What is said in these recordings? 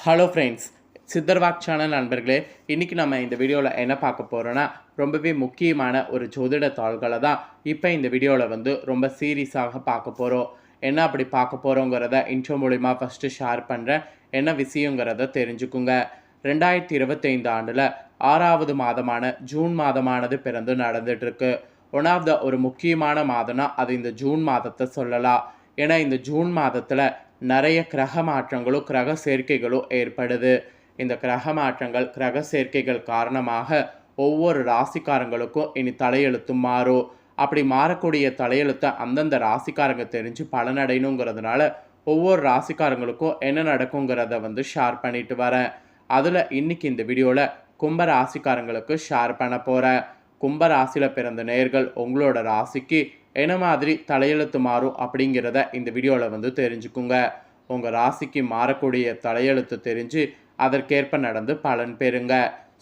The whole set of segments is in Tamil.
ஹலோ ஃப்ரெண்ட்ஸ், சித்தர்வாக் சேனல் நண்பர்களே, இன்றைக்கி நம்ம இந்த வீடியோவில் என்ன பார்க்க போகிறோன்னா, ரொம்பவே முக்கியமான ஒரு ஜோதிட தாள்களை தான் இப்போ இந்த வீடியோவில் ரொம்ப சீரியஸாக பார்க்க போகிறோம். என்ன அப்படி பார்க்க போகிறோங்கிறத இன்ட்ரோ மூலிமா ஃபஸ்ட்டு ஷேர் பண்ணுறேன். என்ன விஷயங்கிறத தெரிஞ்சுக்குங்க. 2025 ஆண்டில் 6வது மாதமான ஜூன் மாதமானது பிறந்து நடந்துகிட்ருக்கு. ஒன் ஆஃப் த ஒரு முக்கியமான மாதம்னா அது இந்த ஜூன் மாதத்தை சொல்லலாம். ஏன்னா இந்த ஜூன் மாதத்தில் நிறைய கிரக மாற்றங்களும் கிரக சேர்க்கைகளும் ஏற்படுது. இந்த கிரக மாற்றங்கள் கிரக சேர்க்கைகள் காரணமாக ஒவ்வொரு ராசிக்காரங்களுக்கும் இனி தலையெழுத்தும் மாறும். அப்படி மாறக்கூடிய தலையெழுத்தை அந்தந்த ராசிக்காரங்க தெரிஞ்சு பலனடையணுங்கிறதுனால ஒவ்வொரு ராசிக்காரங்களுக்கும் என்ன நடக்குங்கிறத ஷேர் பண்ணிட்டு வரேன். அதில் இன்னைக்கு இந்த வீடியோவில் கும்ப ராசிக்காரங்களுக்கு ஷேர் பண்ண போகிறேன். கும்ப ராசியில் பிறந்த நேயர்கள் உங்களோட ராசிக்கு என்ன மாதிரி தலையெழுத்து மாறும் அப்படிங்கிறத இந்த வீடியோவில் தெரிஞ்சுக்குங்க. உங்கள் ராசிக்கு மாறக்கூடிய தலையெழுத்து தெரிஞ்சு அதற்கேற்ப நடந்து பலன் பெறுங்க.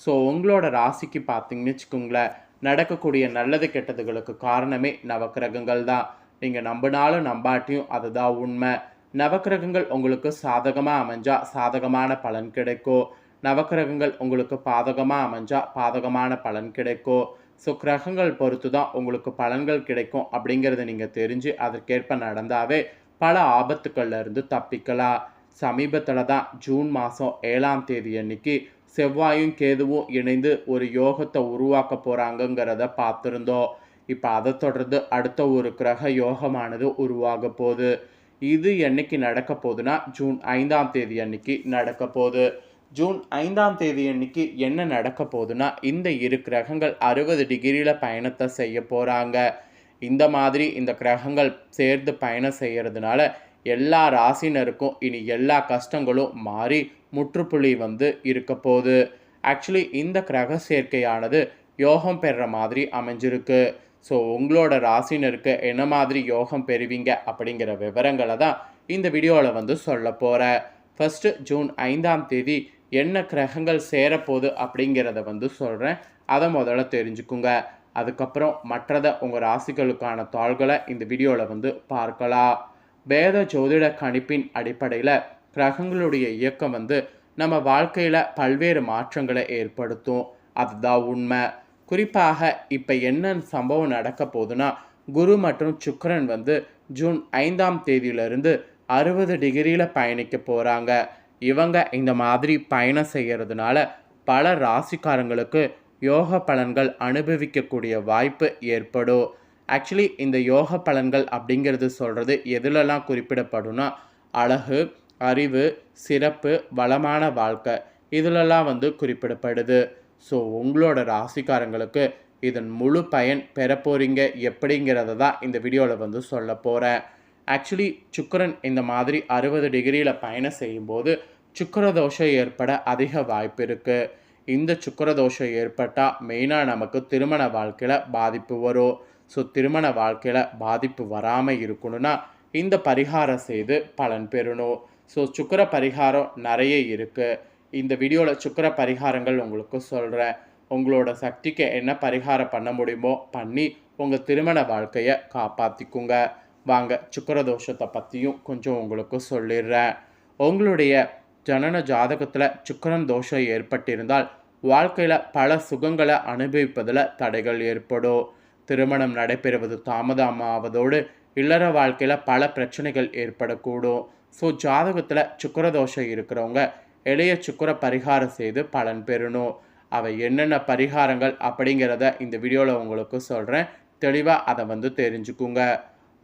ஸோ உங்களோட ராசிக்கு பார்த்தீங்கன்னு வச்சுக்கோங்களேன், நடக்கக்கூடிய நல்லது கெட்டதுகளுக்கு காரணமே நவக்கிரகங்கள் தான். நீங்கள் நம்பினாலும் நம்பாட்டியும் அதுதான் உண்மை. நவக்கிரகங்கள் உங்களுக்கு சாதகமாக அமைஞ்சால் சாதகமான பலன் கிடைக்கும். நவக்கிரகங்கள் உங்களுக்கு பாதகமாக அமைஞ்சால் பாதகமான பலன் கிடைக்கும். ஸோ கிரகங்கள் பொறுத்து தான் உங்களுக்கு பலன்கள் கிடைக்கும் அப்படிங்கிறத நீங்கள் தெரிஞ்சு அதற்கேற்ப நடந்தாவே பல ஆபத்துக்கள்ல இருந்து தப்பிக்கலாம். சமீபத்தில் தான் ஜூன் மாதம் 7ஆம் தேதி அன்னைக்கு செவ்வாயும் கேதுவும் இணைந்து ஒரு யோகத்தை உருவாக்க போகிறாங்கங்கிறத பார்த்துருந்தோம். இப்போ அதை தொடர்ந்து அடுத்த ஒரு கிரக யோகமானது உருவாக போகுது. இது என்னைக்கு நடக்க போகுதுன்னா ஜூன் 5ஆம் தேதி அன்னைக்கு நடக்க போகுது. ஜூன் 5ஆம் தேதி அன்னைக்கு என்ன நடக்க போகுதுன்னா, இந்த இரு கிரகங்கள் 60 டிகிரியில் பயணத்தை செய்ய போகிறாங்க. இந்த மாதிரி இந்த கிரகங்கள் சேர்ந்து பயணம் செய்கிறதுனால எல்லா ராசினருக்கும் இனி எல்லா கஷ்டங்களும் மாறி முற்றுப்புள்ளி இருக்க போகுது. ஆக்சுவலி இந்த கிரக சேர்க்கையானது யோகம் பெறுற மாதிரி அமைஞ்சிருக்கு. ஸோ உங்களோட ராசினருக்கு என்ன மாதிரி யோகம் பெறுவீங்க அப்படிங்கிற விவரங்களை தான் இந்த வீடியோவில் சொல்ல போகிறேன். ஃபஸ்ட்டு ஜூன் 5ஆம் தேதி என்ன கிரகங்கள் சேரப்போகுது அப்படிங்கிறத சொல்கிறேன். அதை முதல்ல தெரிஞ்சுக்குங்க. அதுக்கப்புறம் மற்றதை உங்கள் ராசிகளுக்கான தாள்களை இந்த வீடியோவில் பார்க்கலாம். வேத ஜோதிட கணிப்பின் அடிப்படையில் கிரகங்களுடைய இயக்கம் நம்ம வாழ்க்கையில் பல்வேறு மாற்றங்களை ஏற்படுத்தும். அதுதான் உண்மை. குறிப்பாக இப்போ என்ன சம்பவம் நடக்க போகுதுன்னா, குரு மற்றும் சுக்கிரன் ஜூன் 5ஆம் தேதியிலிருந்து 60 டிகிரியில் பயணிக்க போகிறாங்க. இவங்க இந்த மாதிரி பயணம் செய்கிறதுனால பல ராசிக்காரங்களுக்கு யோக பலன்கள் அனுபவிக்கக்கூடிய வாய்ப்பு ஏற்படும். ஆக்சுவலி இந்த யோக பலன்கள் அப்படிங்கிறது சொல்கிறது எதுலெல்லாம் குறிப்பிடப்படும்னா, அழகு, அறிவு, சிறப்பு, வளமான வாழ்க்கை இதிலெல்லாம் குறிப்பிடப்படுது. ஸோ உங்களோட ராசிக்காரங்களுக்கு இதன் முழு பயன் பெற போகிறீங்க எப்படிங்கிறத தான் இந்த வீடியோவில் சொல்ல போகிறேன். ஆக்சுவலி சுக்கிரன் இந்த மாதிரி 60 டிகிரியில் பயணம் செய்யும்போது சுக்கிரதோஷம் ஏற்பட அதிக வாய்ப்பு இருக்குது. இந்த சுக்கிரதோஷம் ஏற்பட்டால் மெயினாக நமக்கு திருமண வாழ்க்கையில் பாதிப்பு வரும். ஸோ திருமண வாழ்க்கையில் பாதிப்பு வராமல் இருக்கணும்னா இந்த பரிகாரம் செய்து பலன் பெறணும். ஸோ சுக்கிர பரிகாரம் நிறைய இருக்குது. இந்த வீடியோவில் சுக்கிர பரிகாரங்கள் உங்களுக்கு சொல்கிறேன். உங்களோட சக்திக்கு என்ன பரிகாரம் பண்ண முடியுமோ பண்ணி உங்கள் திருமண வாழ்க்கையை காப்பாற்றிக்குங்க. வாங்க சுக்கிரதோஷத்தை பற்றியும் கொஞ்சம் உங்களுக்கு சொல்லிடுறேன். உங்களுடைய ஜனன ஜாதகத்தில் சுக்கிரன் தோஷம் ஏற்பட்டிருந்தால் வாழ்க்கையில் பல சுகங்களை அனுபவிப்பதில் தடைகள் ஏற்படும். திருமணம் நடைபெறுவது தாமதமாவதோடு இல்லற வாழ்க்கையில் பல பிரச்சனைகள் ஏற்படக்கூடும். ஸோ ஜாதகத்தில் சுக்கிரதோஷம் இருக்கிறவங்க எளிய சுக்கிர பரிகாரம் செய்து பலன் பெறணும். அவை என்னென்ன பரிகாரங்கள் அப்படிங்கிறத இந்த வீடியோவில் உங்களுக்கு சொல்கிறேன். தெளிவாக அதை தெரிஞ்சுக்குங்க.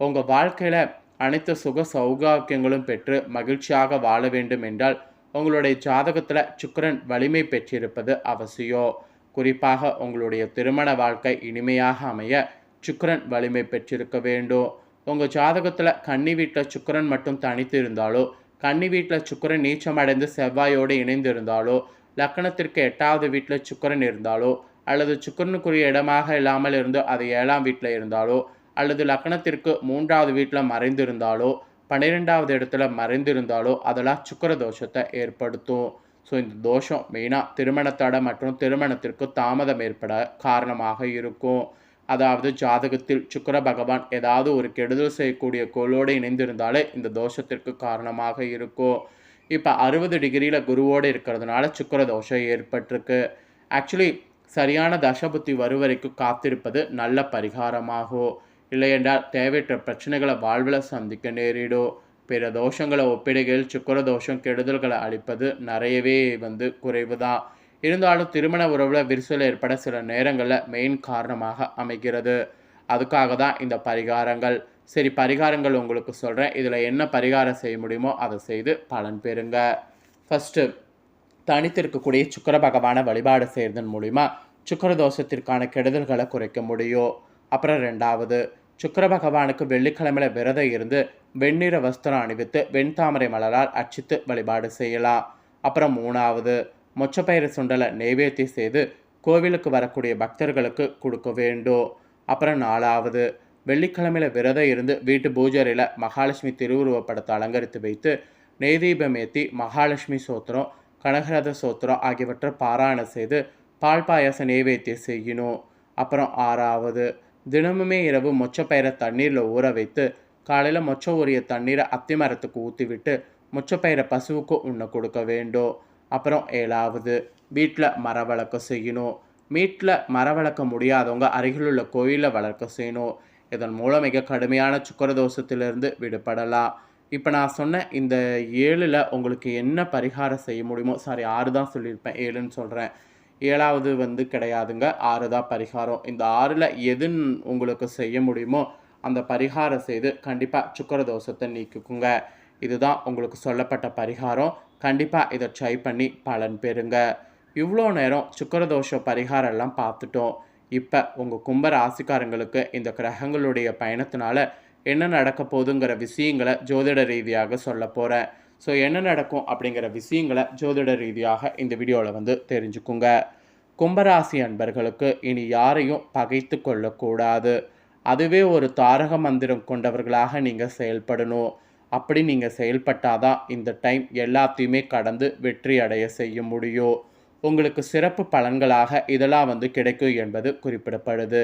உங்கள் வாழ்க்கையில் அனைத்து சுக சௌகாக்கியங்களும் பெற்று மகிழ்ச்சியாக வாழ வேண்டும் என்றால் உங்களுடைய ஜாதகத்தில் சுக்கிரன் வலிமை பெற்றிருப்பது அவசியம். குறிப்பாக உங்களுடைய திருமண வாழ்க்கை இனிமையாக அமைய சுக்கிரன் வலிமை பெற்றிருக்க வேண்டும். உங்கள் ஜாதகத்தில் கன்னி வீட்டில் சுக்கிரன் மட்டும் தனித்து இருந்தாலோ, கன்னி வீட்டில் சுக்கிரன் நீச்சமடைந்து செவ்வாயோடு இணைந்து இருந்தாலோ, லக்கணத்திற்கு 8வது வீட்டில் சுக்கிரன் இருந்தாலோ, அல்லது சுக்கிரனுக்குரிய இடமாக இல்லாமல் இருந்து அது 7ஆம் வீட்டில் இருந்தாலோ, அல்லது லக்கணத்திற்கு 3வது வீட்டில் மறைந்திருந்தாலோ, 12வது இடத்துல மறைந்திருந்தாலோ அதெல்லாம் சுக்கிர தோஷத்தை ஏற்படுத்தும். ஸோ இந்த தோஷம் மெயினாக திருமண தடை மற்றும் திருமணத்திற்கு தாமதம் ஏற்பட காரணமாக இருக்கும். அதாவது ஜாதகத்தில் சுக்கிர பகவான் ஏதாவது ஒரு கெடுதல் செய்யக்கூடிய கோளோடு இணைந்திருந்தாலே இந்த தோஷத்திற்கு காரணமாக இருக்கும். இப்போ 60 டிகிரியில் குருவோடு இருக்கிறதுனால சுக்கிர தோஷம் ஏற்பட்டிருக்கு. ஆக்சுவலி சரியான தசபுத்தி வரும் வரைக்கும் காத்திருப்பது நல்ல பரிகாரமாகும். இல்லையென்றால் தேவையற்ற பிரச்சனைகளை வாழ்வில் சந்திக்க நேரிடும். பிற தோஷங்களை ஒப்பிடுகையில் சுக்கிர தோஷம் கெடுதல்களை அளிப்பது நிறையவே குறைவு தான். இருந்தாலும் திருமண உறவில் விரிசல் ஏற்பட சில நேரங்களில் மெயின் காரணமாக அமைகிறது. அதுக்காக தான் இந்த பரிகாரங்கள். சரி, பரிகாரங்கள் உங்களுக்கு சொல்கிறேன். இதில் என்ன பரிகாரம் செய்ய முடியுமோ அதை செய்து பலன் பெறுங்க. ஃபஸ்ட்டு, தனித்திருக்கக்கூடிய சுக்கிர பகவானை வழிபாடு செய்கிறதன் மூலிமா சுக்கிர தோஷத்திற்கான கெடுதல்களை குறைக்க முடியும். அப்புறம் ரெண்டாவது, சுக்கிர பகவானுக்கு வெள்ளிக்கிழமையில் விரதம் இருந்து வெண்ணிற வஸ்திரம் அணிவித்து வெண்தாமரை மலரால் அர்ச்சித்து வழிபாடு செய்யலாம். அப்புறம் மூணாவது, மொச்சப்பயிறு சுண்டலை நெய்வேத்தியம் செய்து கோவிலுக்கு வரக்கூடிய பக்தர்களுக்கு கொடுக்க வேண்டும். அப்புறம் நாலாவது, வெள்ளிக்கிழமையில் விரதம் இருந்து வீட்டு பூஜையில் மகாலட்சுமி திருவுருவப்படத்தை அலங்கரித்து வைத்து நெய் தீபம் ஏற்றி மகாலட்சுமி சோத்திரம், கனகரத சோத்திரம் ஆகியவற்றை பாராயணம் செய்து பால் பாயாச நெய்வேத்தியம் செய்யணும். அப்புறம் ஆறாவது, தினமுமே இரவு மொச்சப்பயிரை தண்ணீரில் ஊற வைத்து காலையில் மொச்ச ஊறிய தண்ணீரை அத்தி மரத்துக்கு ஊற்றி விட்டு மொச்சப்பயிரை பசுவுக்கு உண்ண கொடுக்க வேண்டும். அப்புறம் ஏழாவது, வீட்டில் மர வளர்க்க செய்யணும். வீட்டில் மர வளர்க்க முடியாதவங்க அருகில் உள்ள கோயிலில் வளர்க்க செய்யணும். இதன் மூலம் மிக கடுமையான சுக்கிர தோஷத்திலிருந்து விடுபடலாம். இப்போ நான் சொன்ன இந்த 7ல் உங்களுக்கு என்ன பரிகாரம் செய்ய முடியுமோ, சாரி 6 தான் சொல்லியிருப்பேன், 7ன்னு சொல்கிறேன். 7வது கிடையாதுங்க, 6 தான் பரிகாரம். இந்த 6ல் எது உங்களுக்கு செய்ய முடியுமோ அந்த பரிகாரம் செய்து கண்டிப்பாக சுக்கிர தோஷத்தை நீக்குங்க. இதுதான் உங்களுக்கு சொல்லப்பட்ட பரிகாரம். கண்டிப்பாக இதை ட்ரை பண்ணி பலன் பெறுங்க. இவ்வளோ நேரம் சுக்கிர தோஷ பரிகாரம் எல்லாம் பார்த்துட்டோம். இப்போ உங்கள் கும்ப ராசிக்காரங்களுக்கு இந்த கிரகங்களுடைய பயணத்தினால என்ன நடக்க போகுதுங்கிற விஷயங்களை ஜோதிட ரீதியாக சொல்ல போகிறேன். ஸோ என்ன நடக்கும் அப்படிங்கிற விஷயங்களை ஜோதிட ரீதியாக இந்த வீடியோவில் தெரிஞ்சுக்குங்க. கும்பராசி அன்பர்களுக்கு இனி யாரையும் பகைத்து கொள்ளக்கூடாது. அதுவே ஒரு தாரக மந்திரம் கொண்டவர்களாக நீங்கள் செயல்படணும். அப்படி நீங்கள் செயல்பட்டாதான் இந்த டைம் எல்லாத்தையுமே கடந்து வெற்றி அடைய செய்ய முடியும். உங்களுக்கு சிறப்பு பலன்களாக இதெல்லாம் கிடைக்கும் என்பது குறிப்பிடப்படுது.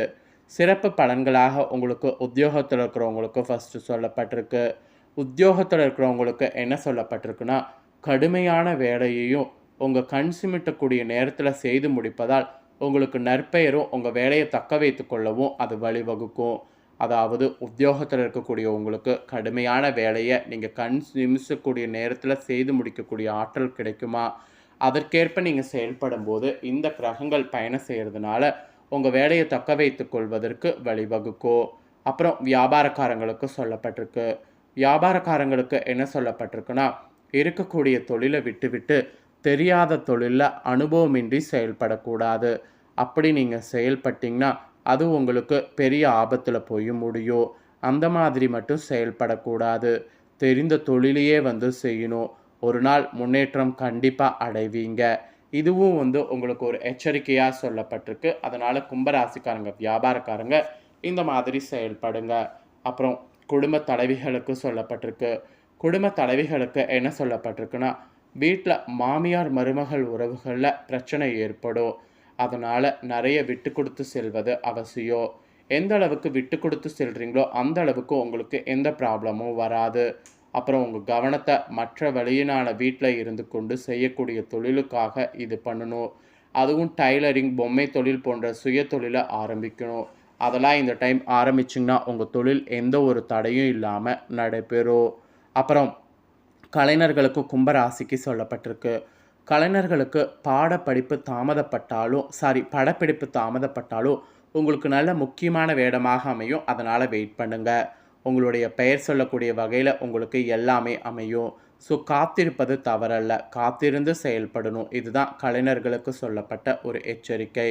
சிறப்பு பலன்களாக உங்களுக்கு உத்தியோகத்தில் இருக்கிறவங்களுக்கு ஃபஸ்ட்டு சொல்லப்பட்டிருக்கு. உத்தியோகத்தில் இருக்கிறவங்களுக்கு என்ன சொல்லப்பட்டிருக்குன்னா, கடுமையான வேலையையும் உங்கள் கண் சிமிட்டக்கூடிய நேரத்தில் செய்து முடிப்பதால் உங்களுக்கு நற்பெயரும் உங்கள் வேலையை தக்க வைத்து கொள்ளவும் அது வழிவகுக்கும். அதாவது உத்தியோகத்தில் இருக்கக்கூடிய உங்களுக்கு கடுமையான வேலையை நீங்கள் கண் சிமிச்சக்கூடிய நேரத்தில் செய்து முடிக்கக்கூடிய ஆற்றல் கிடைக்குமா? அதற்கேற்ப நீங்கள் செயல்படும் போது இந்த கிரகங்கள் பயணம் செய்கிறதுனால உங்கள் வேலையை தக்க வைத்து கொள்வதற்கு வழிவகுக்கும். அப்புறம் வியாபாரக்காரங்களுக்கு சொல்லப்பட்டிருக்கு. வியாபாரக்காரங்களுக்கு என்ன சொல்லப்பட்டிருக்குன்னா, இருக்கக்கூடிய தொழிலை விட்டு தெரியாத தொழிலில் அனுபவமின்றி செயல்படக்கூடாது. அப்படி நீங்கள் செயல்பட்டிங்கன்னா அது உங்களுக்கு பெரிய ஆபத்தில் போய் முடியும். அந்த மாதிரி மட்டும் செயல்படக்கூடாது. தெரிந்த தொழிலையே செய்யணும். ஒரு நாள் முன்னேற்றம் கண்டிப்பாக அடைவீங்க. இதுவும் உங்களுக்கு ஒரு எச்சரிக்கையாக சொல்லப்பட்டிருக்கு. அதனால் கும்பராசிக்காரங்க வியாபாரக்காரங்க இந்த மாதிரி செயல்படுங்க. அப்புறம் குடும்ப தலைவிகளுக்கு சொல்லப்பட்டிருக்கு. குடும்ப தலைவிகளுக்கு என்ன சொல்லப்பட்டிருக்குன்னா, வீட்டில் மாமியார் மருமகள் உறவுகளில் பிரச்சனை ஏற்படும். அதனால் நிறைய விட்டு கொடுத்து செல்வது அவசியம். எந்த அளவுக்கு விட்டு கொடுத்து செல்கிறீங்களோ அந்த அளவுக்கு உங்களுக்கு எந்த ப்ராப்ளமும் வராது. அப்புறம் உங்கள் கவனத்தை மற்ற வெளியினால வீட்டில் இருந்து கொண்டு செய்யக்கூடிய தொழிலுக்காக இது பண்ணணும். அதுவும் டைலரிங், பொம்மை தொழில் போன்ற சுய தொழிலை ஆரம்பிக்கணும். அதெல்லாம் இந்த டைம் ஆரம்பிச்சிங்கன்னா உங்கள் தொழில் எந்த ஒரு தடையும் இல்லாமல் நடைபெறும். அப்புறம் கலைஞர்களுக்கு கும்பராசிக்கு சொல்லப்பட்டிருக்கு. கலைஞர்களுக்கு படப்பிடிப்பு தாமதப்பட்டாலும் உங்களுக்கு நல்ல முக்கியமான வேடமாக அமையும். அதனால் வெயிட் பண்ணுங்கள். உங்களுடைய பெயர் சொல்லக்கூடிய வகையில் உங்களுக்கு எல்லாமே அமையும். ஸோ காத்திருப்பது தவறல்ல, காத்திருந்து செயல்படணும். இதுதான் கலைஞர்களுக்கு சொல்லப்பட்ட ஒரு எச்சரிக்கை.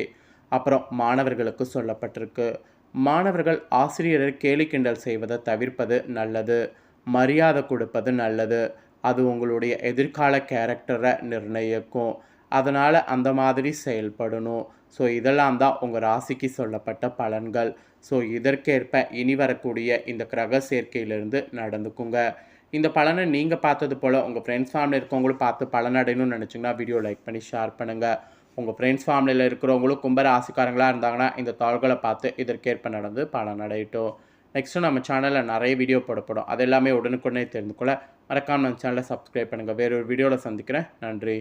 அப்புறம் மாணவர்களுக்கு சொல்லப்பட்டிருக்கு. மாணவர்கள் ஆசிரியரை கேலி கிண்டல் செய்வதை தவிர்ப்பது நல்லது. மரியாதை கொடுப்பது நல்லது. அது உங்களுடைய எதிர்கால கேரக்டரை நிர்ணயிக்கும். அதனால் அந்த மாதிரி செயல்படணும். ஸோ இதெல்லாம் தான் உங்கள் ராசிக்கு சொல்லப்பட்ட பலன்கள். ஸோ இதற்கேற்ப இனி வரக்கூடிய இந்த கிரக சேர்க்கையிலிருந்து நடந்துக்குங்க. இந்த பலனை நீங்கள் பார்த்தது போல் உங்கள் ஃப்ரெண்ட்ஸ் ஃபேமிலி இருக்கவங்களும் பார்த்து பலனடையணும்னு நினச்சிங்கன்னா வீடியோ லைக் பண்ணி ஷேர் பண்ணுங்கள். உங்கள் ஃப்ரெண்ட்ஸ் ஃபேமிலியில் இருக்கிறவங்களும் கும்ப ராசிக்காரங்களாக இருந்தாங்கன்னா இந்த தாள்களை பார்த்து இதற்கேற்ப நடந்து பலனடையட்டும். நெக்ஸ்ட்டு நம்ம சேனலில் நிறைய வீடியோ போடப்படும். அது எல்லாமே உடனுக்குடனே தெரிந்து கொள்ள மறக்காம நம்ம சேனலை சப்ஸ்கிரைப் பண்ணுங்கள். வேறு ஒரு வீடியோவில் சந்திக்கிறேன். நன்றி.